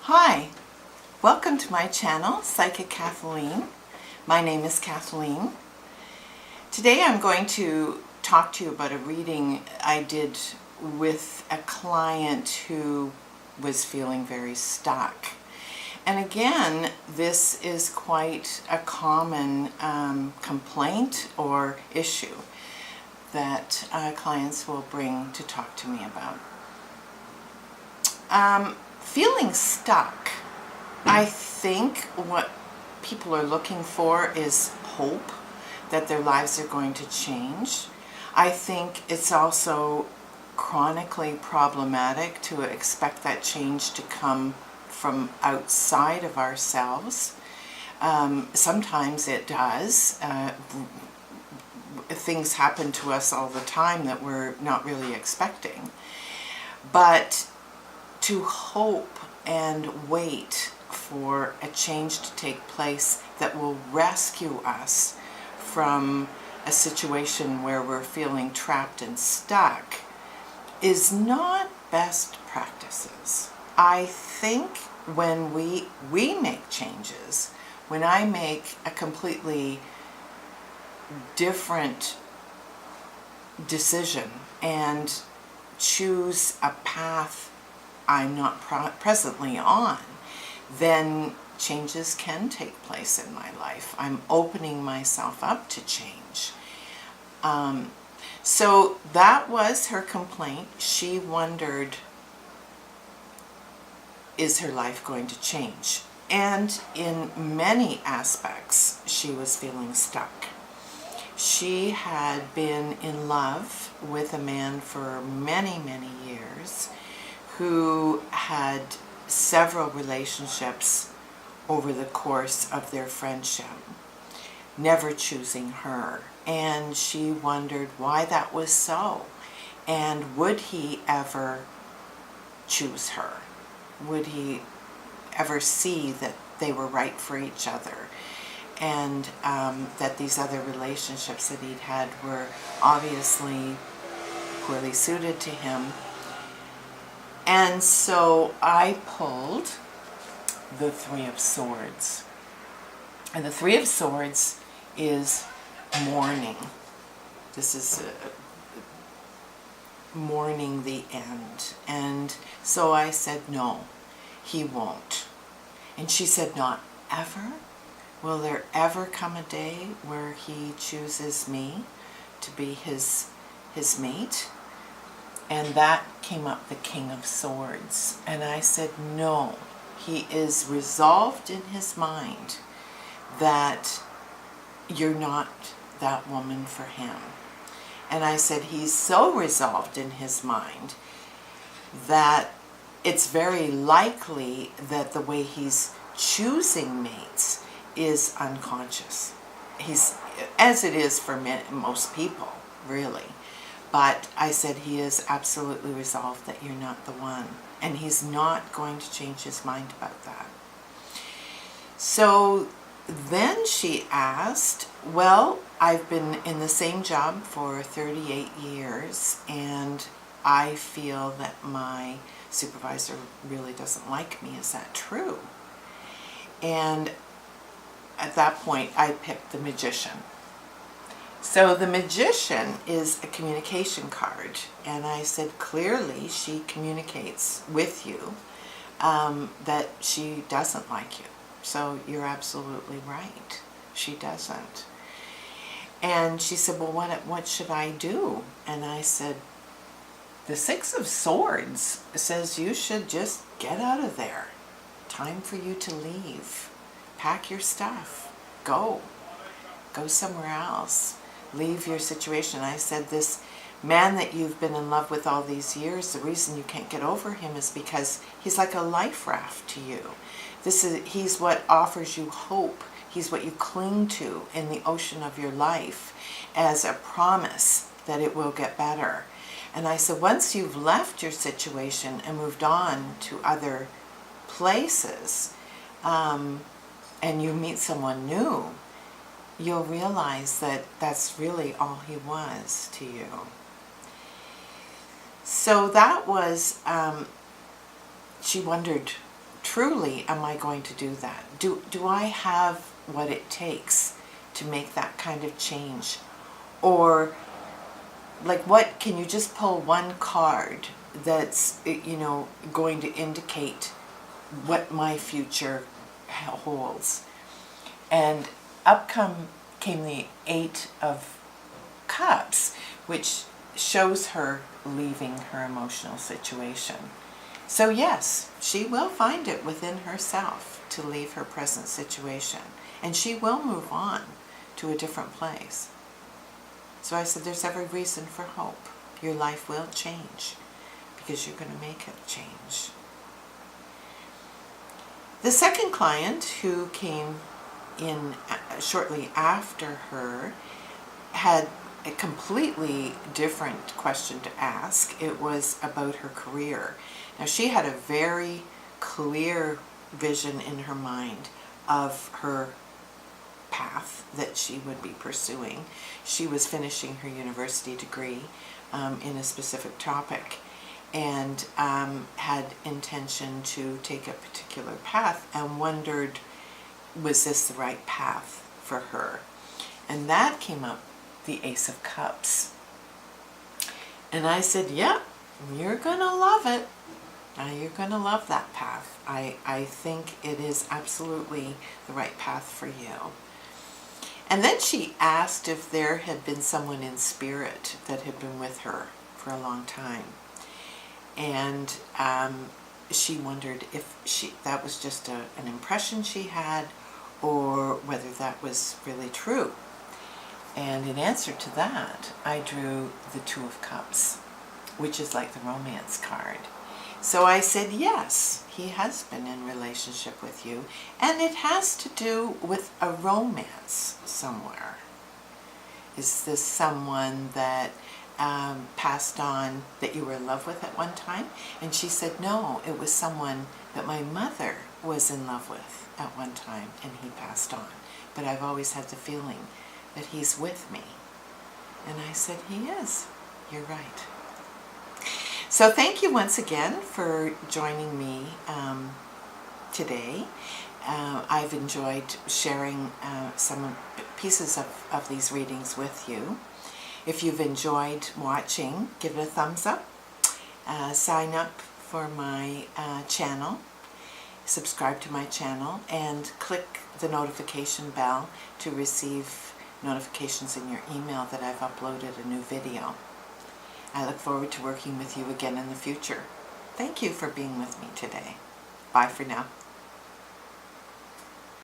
Hi, welcome to my channel, Psychic Kathleen. My name is Kathleen. Today I'm going to talk to you about a reading I did with a client who was feeling very stuck. And again, this is quite a common complaint or issue that clients will bring to talk to me about. Feeling stuck, I think what people are looking for is hope that their lives are going to change. I think it's also chronically problematic to expect that change to come from outside of ourselves. Sometimes it does. Things happen to us all the time that we're not really expecting. But to hope and wait for a change to take place that will rescue us from a situation where we're feeling trapped and stuck is not best practices. I think when we make changes, when I make a completely different decision and choose a path I'm not presently on, then changes can take place in my life. I'm opening myself up to change. So that was her complaint. She wondered, is her life going to change? And in many aspects, she was feeling stuck. She had been in love with a man for many, many years, who had several relationships over the course of their friendship, never choosing her. And she wondered why that was so. And would he ever choose her? Would he ever see that they were right for each other? And that these other relationships that he'd had were obviously poorly suited to him. And so I pulled the Three of Swords. And the Three of Swords is mourning. This is mourning the end. And so I said, no, he won't. And she said, not ever? Will there ever come a day where he chooses me to be his mate? And that came up, the King of Swords. And I said, no, he is resolved in his mind that you're not that woman for him. And I said, he's so resolved in his mind that it's very likely that the way he's choosing mates is unconscious. He's, as it is for most people, really. But I said he is absolutely resolved that you're not the one. And he's not going to change his mind about that. So then she asked, well, I've been in the same job for 38 years, and I feel that my supervisor really doesn't like me. Is that true? And at that point, I picked the Magician. So the Magician is a communication card, and I said clearly she communicates with you that she doesn't like you. So you're absolutely right. She doesn't. And she said, well, what should I do? And I said, the Six of Swords says you should just get out of there. Time for you to leave. Pack your stuff. Go somewhere else. Leave your situation. I said, this man that you've been in love with all these years, the reason you can't get over him is because he's like a life raft to you. He's what offers you hope. He's what you cling to in the ocean of your life as a promise that it will get better. And I said, once you've left your situation and moved on to other places, and you meet someone new, you'll realize that that's really all he was to you. So that was, she wondered truly am I going to do that? Do I have what it takes to make that kind of change? Or like, what, can you just pull one card that's, you know, going to indicate what my future holds? And came the Eight of Cups, which shows her leaving her emotional situation. So yes, she will find it within herself to leave her present situation, and she will move on to a different place. So I said, there's every reason for hope. Your life will change because you're going to make it change. The second client, who came in shortly after her, had a completely different question to ask. It was about her career. Now, she had a very clear vision in her mind of her path that she would be pursuing. She was finishing her university degree in a specific topic, and had intention to take a particular path, and wondered, was this the right path for her? And that came up, the Ace of Cups. And I said, yeah, you're gonna love it. You're gonna love that path. I think it is absolutely the right path for you. And then she asked if there had been someone in spirit that had been with her for a long time. And she wondered if that was just an impression she had, or whether that was really true. And in answer to that, I drew the Two of Cups, which is like the romance card. So I said, yes, he has been in relationship with you, and it has to do with a romance somewhere. Is this someone that passed on, that you were in love with at one time? And she said, no, it was someone that my mother was in love with at one time, and he passed on. But I've always had the feeling that he's with me. And I said, he is. You're right. So thank you once again for joining me today. I've enjoyed sharing some pieces of these readings with you. If you've enjoyed watching, give it a thumbs up. Sign up for my channel. Subscribe to my channel, and click the notification bell to receive notifications in your email that I've uploaded a new video. I look forward to working with you again in the future. Thank you for being with me today. Bye for now.